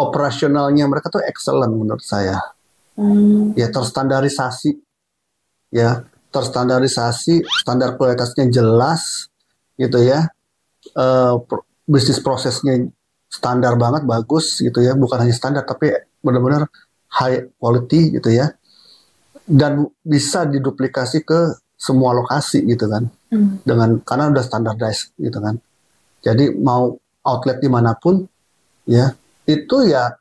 operasionalnya mereka tuh excellent menurut saya. Ya terstandarisasi, ya terstandarisasi, standar kualitasnya jelas, gitu ya. Bisnis prosesnya standar banget, bagus gitu ya. Bukan hanya standar, tapi benar-benar high quality gitu ya. Dan bisa diduplikasi ke semua lokasi gitu kan. Karena udah standardized gitu kan. Jadi mau outlet dimanapun ya, itu ya.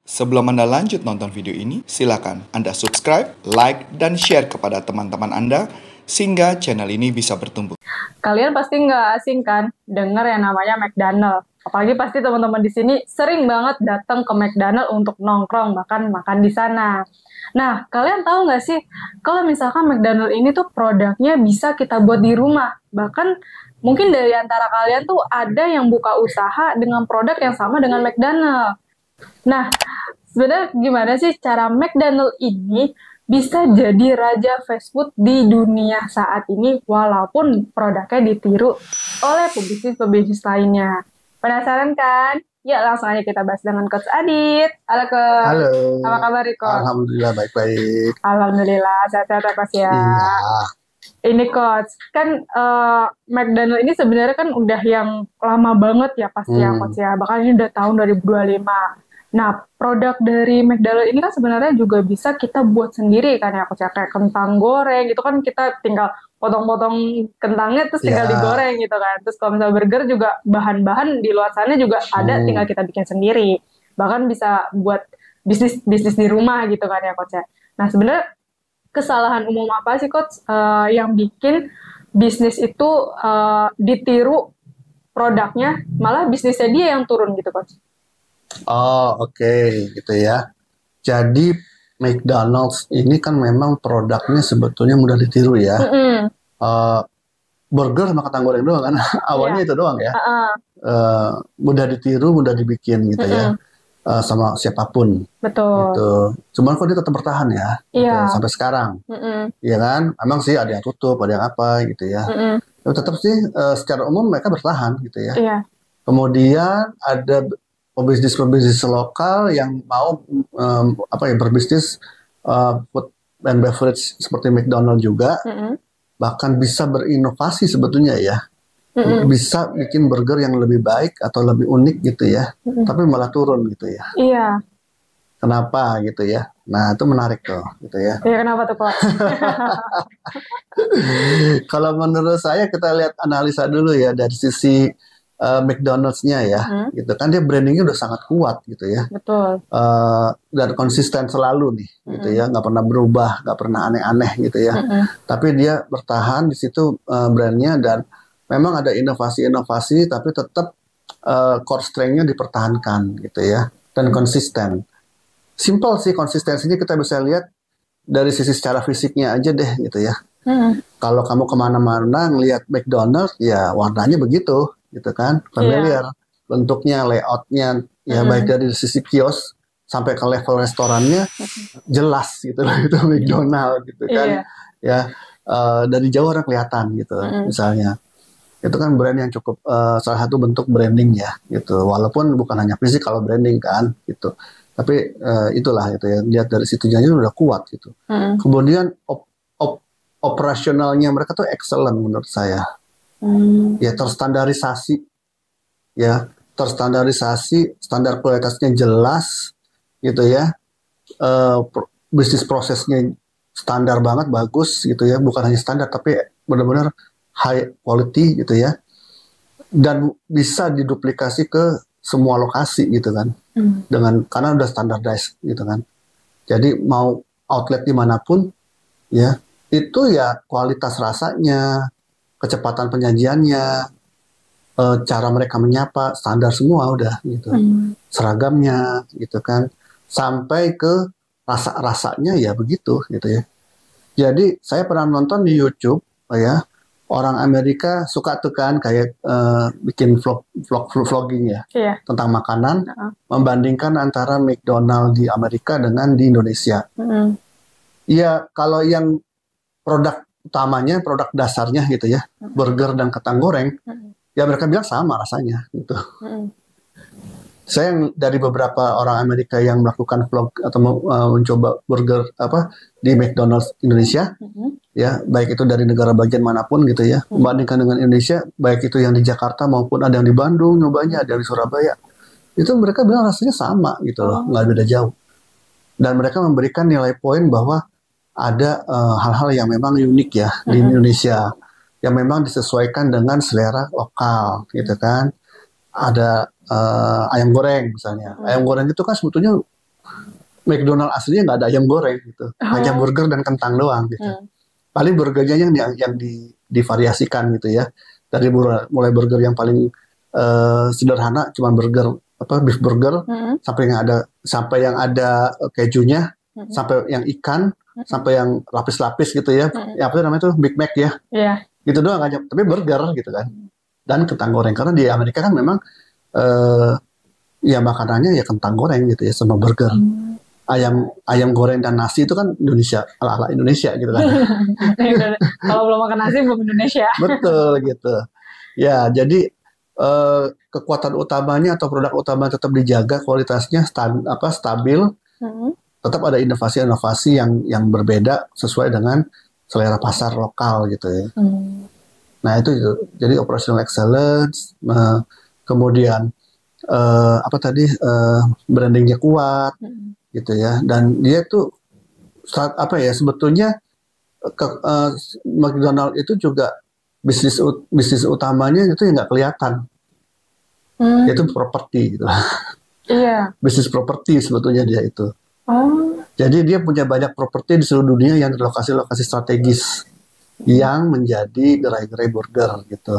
Sebelum Anda lanjut nonton video ini, silakan Anda subscribe, like, dan share kepada teman-teman Anda sehingga channel ini bisa bertumbuh. Kalian pasti nggak asing kan dengar yang namanya McDonald. Apalagi pasti teman-teman di sini sering banget datang ke McDonald untuk nongkrong, bahkan makan di sana. Nah, kalian tahu nggak sih kalau misalkan McDonald ini tuh produknya bisa kita buat di rumah. Bahkan mungkin dari antara kalian tuh ada yang buka usaha dengan produk yang sama dengan McDonald. Nah, sebenarnya gimana sih cara McDonald ini bisa jadi raja fast food di dunia saat ini walaupun produknya ditiru oleh pebisnis-pebisnis lainnya? Penasaran kan? Ya, langsung aja kita bahas dengan Coach Adit. Halo, Coach. Halo. Apa kabar, Coach? Alhamdulillah baik-baik. Alhamdulillah, sehat-sehat ya, Coach ya. Iya. Ini Coach, kan McDonald ini sebenarnya kan udah yang lama banget ya pasti ya Coach ya. Bahkan ini udah tahun 2025. Nah, produk dari McDonald ini kan sebenarnya juga bisa kita buat sendiri kan ya Coach ya. Kayak kentang goreng gitu kan, kita tinggal potong-potong kentangnya terus tinggal digoreng gitu kan. Terus kalau misalnya burger juga bahan-bahan di luar sana juga ada, tinggal kita bikin sendiri. Bahkan bisa buat bisnis di rumah gitu kan ya Coach ya. Nah, sebenarnya kesalahan umum apa sih Coach yang bikin bisnis itu ditiru produknya, malah bisnisnya dia yang turun gitu Coach? Oh, oke, gitu ya. Jadi McDonald's ini kan memang produknya sebetulnya mudah ditiru ya. Burger sama kentang goreng doang kan. Awalnya itu doang ya. Mudah ditiru, mudah dibikin gitu ya. Sama siapapun. Betul. Gitu. Cuman kok dia tetap bertahan ya. Gitu, sampai sekarang. Iya kan? Emang sih ada yang tutup, ada yang apa gitu ya. Tapi tetap sih secara umum mereka bertahan gitu ya. Iya. Kemudian ada pebisnis lokal yang mau berbisnis food and beverage seperti McDonald juga, bahkan bisa berinovasi sebetulnya ya, bisa bikin burger yang lebih baik atau lebih unik gitu ya, tapi malah turun gitu ya. Iya. Kenapa gitu ya? Nah itu menarik tuh gitu ya. Iya, kenapa tuh Pak? Kalau menurut saya kita lihat analisa dulu ya dari sisi McDonald's-nya ya, gitu kan dia brandingnya udah sangat kuat gitu ya. Betul. Dan konsisten selalu nih, gitu ya, nggak pernah berubah, nggak pernah aneh-aneh gitu ya. Tapi dia bertahan di situ brandnya dan memang ada inovasi-inovasi, tapi tetap core strength-nya dipertahankan gitu ya, dan konsisten. Simple sih konsistensinya kita bisa lihat dari sisi secara fisiknya aja deh gitu ya. Kalau kamu kemana-mana ngelihat McDonald's ya warnanya begitu. Gitu kan, familiar, bentuknya, layoutnya, ya baik dari sisi kios sampai ke level restorannya jelas gitu loh, itu McDonald gitu kan, ya dari jauh orang kelihatan gitu, misalnya, itu kan brand yang cukup salah satu bentuk branding ya, gitu, walaupun bukan hanya fisik kalau branding kan, gitu, tapi itulah gitu ya, lihat dari situnya aja udah kuat gitu, kemudian operasionalnya mereka tuh excellent menurut saya. Ya terstandarisasi, ya terstandarisasi, standar kualitasnya jelas, gitu ya. Bisnis prosesnya standar banget, bagus, gitu ya. Bukan hanya standar, tapi benar-benar high quality, gitu ya. Dan bisa diduplikasi ke semua lokasi, gitu kan. Karena udah standardized, gitu kan. Jadi mau outlet dimanapun, ya itu ya kualitas rasanya, kecepatan penyajiannya, cara mereka menyapa, standar semua udah gitu. Seragamnya gitu kan. Sampai ke rasa-rasanya ya begitu gitu ya. Jadi saya pernah nonton di YouTube ya, orang Amerika suka tuh kan kayak bikin vlogging ya, tentang makanan, membandingkan antara McDonald di Amerika dengan di Indonesia. Ya kalau yang produk utamanya, produk dasarnya gitu ya, burger dan kentang goreng, ya mereka bilang sama rasanya gitu. Saya yang dari beberapa orang Amerika yang melakukan vlog atau mencoba burger di McDonald's Indonesia, ya baik itu dari negara bagian manapun gitu ya, membandingkan dengan Indonesia, baik itu yang di Jakarta maupun ada yang di Bandung nyobanya, ada yang di Surabaya, itu mereka bilang rasanya sama gitu loh, nggak beda jauh. Dan mereka memberikan nilai poin bahwa ada hal-hal yang memang unik ya di Indonesia, yang memang disesuaikan dengan selera lokal gitu kan. Ada ayam goreng misalnya. Ayam goreng itu kan sebetulnya McDonald aslinya nggak ada ayam goreng gitu. Hanya burger dan kentang doang gitu. Paling burgernya yang divariasikan gitu ya. Dari mulai burger yang paling sederhana, cuma burger beef burger, sampai yang ada kejunya, sampai yang ikan, sampai yang lapis-lapis gitu ya. Ya apa namanya tuh Big Mac ya. Gitu doang aja. Tapi burger gitu kan. Dan kentang goreng, karena di Amerika kan memang ya makanannya ya kentang goreng gitu ya sama burger. Ayam goreng dan nasi itu kan Indonesia, ala-ala Indonesia gitu kan. Kalau belum makan nasi belum Indonesia. Betul gitu. Ya, jadi kekuatan utamanya atau produk utama tetap dijaga, kualitasnya stabil. Tetap ada inovasi-inovasi yang berbeda sesuai dengan selera pasar lokal gitu ya. Nah itu jadi operational excellence, kemudian brandingnya kuat, gitu ya. Dan dia tuh sebetulnya McDonald itu juga bisnis utamanya itu yang nggak kelihatan, itu properti gitu. Iya. Bisnis properti sebetulnya dia itu. Jadi dia punya banyak properti di seluruh dunia yang di lokasi-lokasi strategis yang menjadi gerai-gerai burger gitu.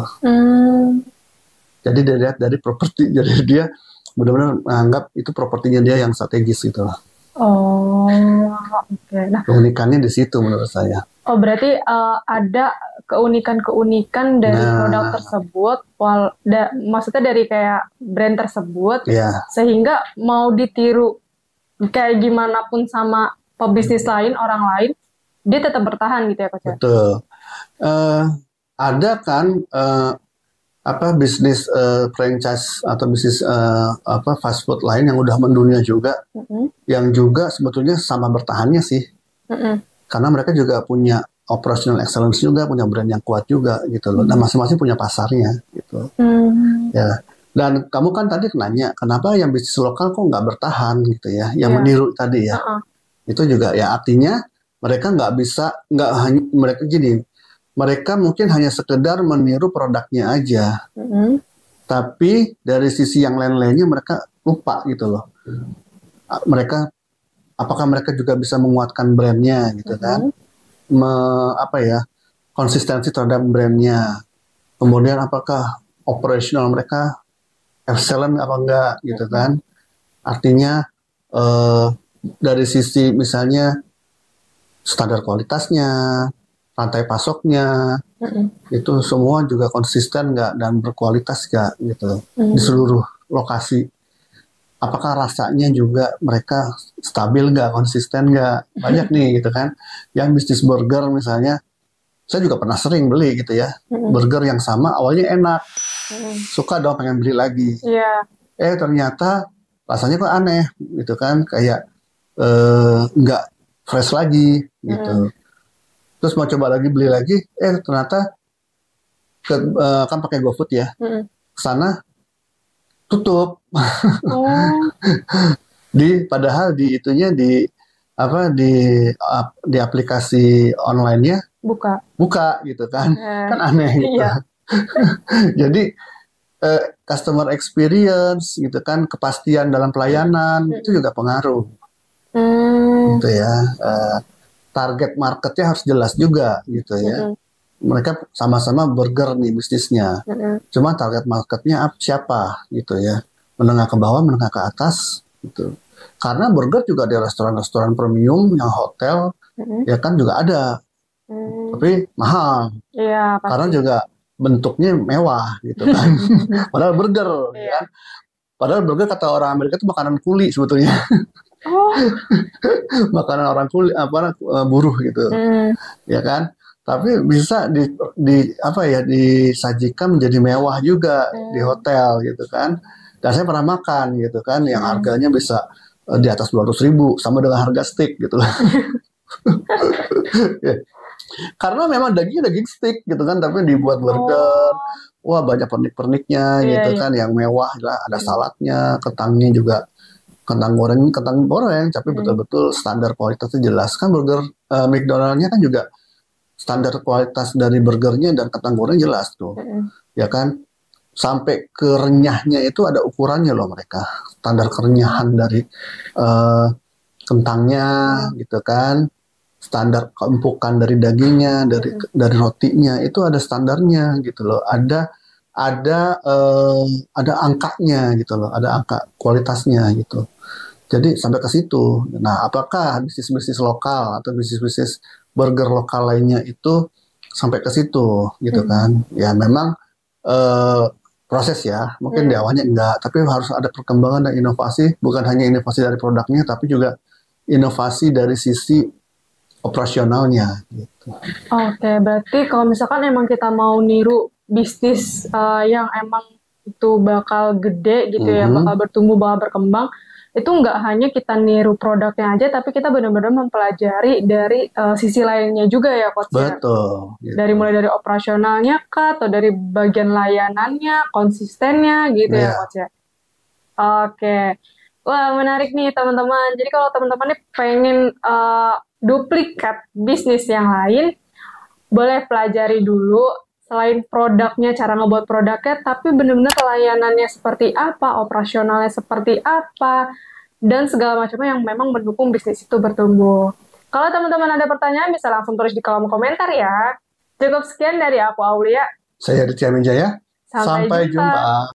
Jadi dilihat dari properti, jadi dia benar-benar menganggap itu propertinya dia yang strategis gitu. Oke. Nah, keunikannya di situ menurut saya. Berarti ada keunikan-keunikan dari produk tersebut, maksudnya dari kayak brand tersebut, sehingga mau ditiru kayak gimana pun sama pebisnis lain, orang lain, dia tetap bertahan gitu ya Coach? Betul. Ada kan bisnis franchise atau bisnis fast food lain yang udah mendunia juga, yang juga sebetulnya sama bertahannya sih, karena mereka juga punya operational excellence juga, punya brand yang kuat juga gitu loh, dan masing-masing punya pasarnya gitu. Ya. Dan kamu kan tadi nanya kenapa yang bisnis lokal kok nggak bertahan gitu ya, yang meniru tadi ya, itu juga ya artinya mereka mereka mungkin hanya sekedar meniru produknya aja, tapi dari sisi yang lain-lainnya mereka lupa gitu loh. Apakah mereka juga bisa menguatkan brandnya gitu kan, konsistensi terhadap brandnya, kemudian apakah operasional mereka excellent apa enggak gitu kan. Artinya dari sisi misalnya standar kualitasnya, rantai pasoknya, itu semua juga konsisten nggak dan berkualitas nggak gitu di seluruh lokasi. Apakah rasanya juga mereka stabil nggak, konsisten nggak, banyak nih gitu kan. Yang bisnis burger misalnya, saya juga pernah sering beli gitu ya, burger yang sama awalnya enak, suka dong pengen beli lagi, ternyata rasanya kok aneh gitu kan, kayak nggak fresh lagi gitu. Terus mau coba lagi beli lagi, ternyata kan pakai GoFood ya, kesana tutup. Padahal di aplikasi online-nya buka gitu kan, kan aneh gitu. Jadi customer experience gitu kan, kepastian dalam pelayanan itu juga pengaruh gitu ya. Target marketnya harus jelas juga gitu ya. Mereka sama-sama burger nih bisnisnya, cuma target marketnya siapa gitu ya, menengah ke bawah, menengah ke atas gitu. Karena burger juga di restoran-restoran premium, yang hotel ya kan juga ada, tapi mahal, karena juga bentuknya mewah gitu kan. Padahal burger, ya kan? Padahal burger kata orang Amerika itu makanan kuli sebetulnya. Makanan orang buruh gitu, ya kan. Tapi bisa di apa ya, disajikan menjadi mewah juga di hotel gitu kan. Dan saya pernah makan gitu kan, yang harganya bisa di atas 200.000 sama dengan harga steak gitu. Ya. Karena memang dagingnya daging steak gitu kan, tapi dibuat burger. Wah, banyak pernik-perniknya gitu kan, yang mewah lah, ada saladnya, kentangnya juga kentang goreng, tapi betul-betul standar kualitasnya jelas. Kan burger McDonald-nya kan juga standar kualitas dari burgernya dan kentang goreng jelas tuh. Ya kan? Sampai kerenyahnya itu ada ukurannya loh mereka. Standar kerenyahan dari kentangnya gitu kan. Standar keempukan dari dagingnya, dari rotinya itu ada standarnya gitu loh. Ada angkanya gitu loh, ada angka kualitasnya gitu. Jadi sampai ke situ. Nah, apakah bisnis-bisnis lokal atau bisnis-bisnis burger lokal lainnya itu sampai ke situ gitu kan? Ya memang proses ya. Mungkin di awalnya enggak, tapi harus ada perkembangan dan inovasi. Bukan hanya inovasi dari produknya, tapi juga inovasi dari sisi operasionalnya gitu. Oke, berarti kalau misalkan emang kita mau niru bisnis yang emang itu bakal gede gitu ya, bakal bertumbuh, bakal berkembang, itu nggak hanya kita niru produknya aja, tapi kita benar-benar mempelajari dari sisi lainnya juga ya, Coach. Betul. Gitu. Dari mulai dari operasionalnya kah, atau dari bagian layanannya, konsistennya gitu ya, Coach ya. Oke. Wah, menarik nih teman-teman. Jadi kalau teman-teman nih pengen duplikat bisnis yang lain, boleh pelajari dulu selain produknya, cara ngebuat produknya, tapi benar-benar layanannya seperti apa, operasionalnya seperti apa, dan segala macamnya yang memang mendukung bisnis itu bertumbuh. Kalau teman-teman ada pertanyaan, bisa langsung tulis di kolom komentar ya. Cukup sekian dari aku, Aulia. Saya Aditya Minjaya. Sampai jumpa.